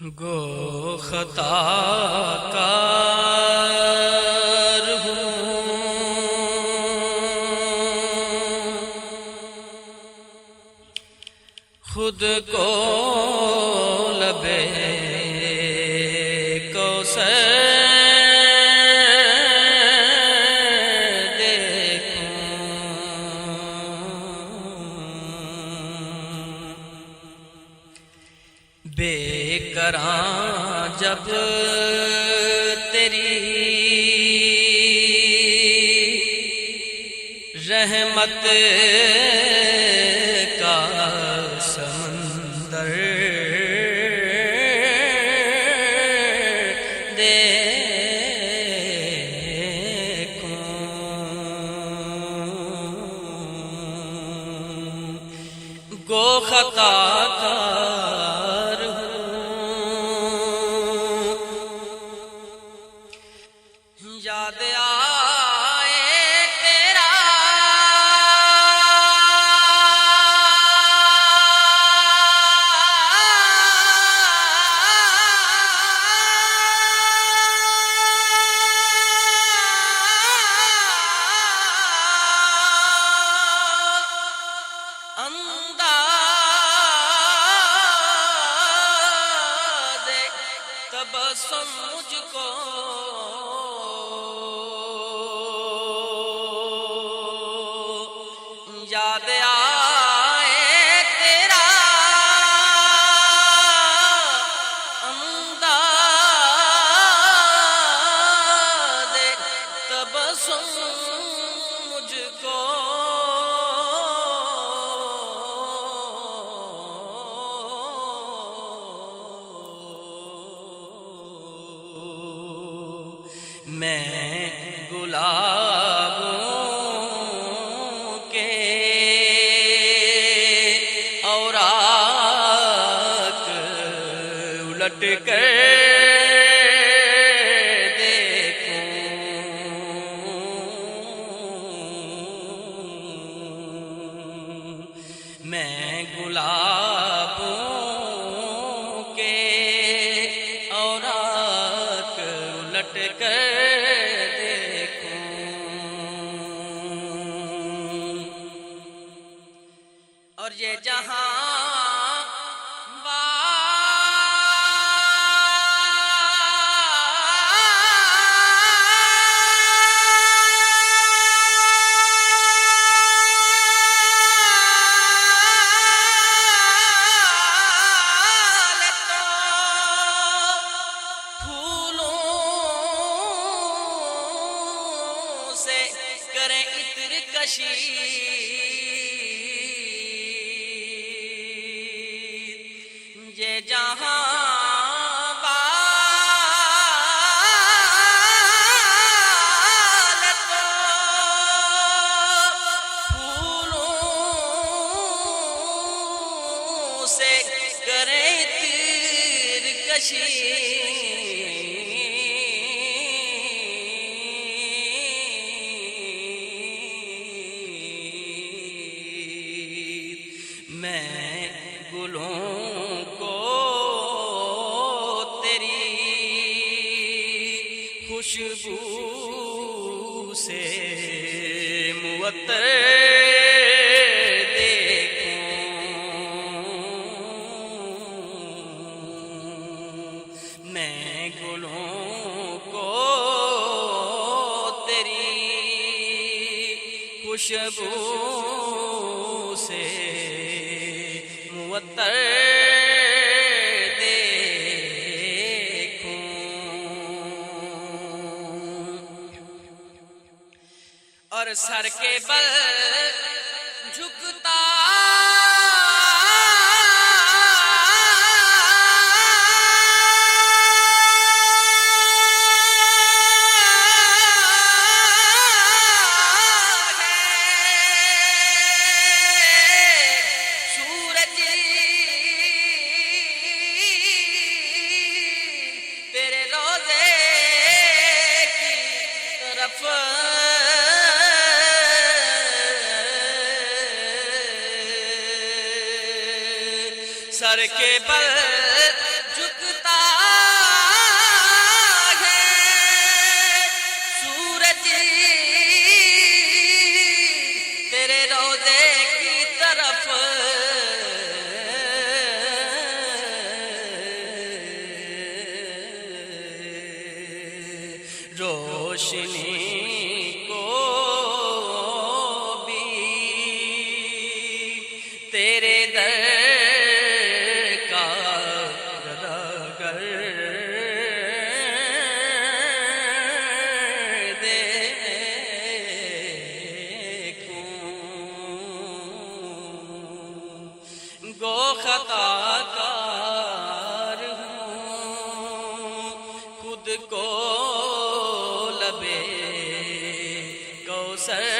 گو خطا کار ہوں، خود کو لبے کوثر بے کراں جب تیری رحمت کا سمندر دیکھوں، گو خطا کار یاد آئے تیرا انداز تبسم مجھ کو یاد آئے تیرا انداز تبسم مجھ کو، میں گلابوں کے اوراق الٹ کر دیکھوں، میں گلابوں کے اوراق الٹ کر اور یہ جہاں پھولوں سے کریں عطر کشی، یہ جہاں والے تو پھولوں سے کریں تیر کشی، میں گلوں کو تیری خوشبو سے معطر دیکھوں، میں گلوں کو تیری خوشبو سے معطر دیکھوں، اور سر کے بل جھکتا سر کے بل جھکتا روشنی کو بھی تیرے در کا گدا کر گو خطا کار ہوں خود کو لبے کوثر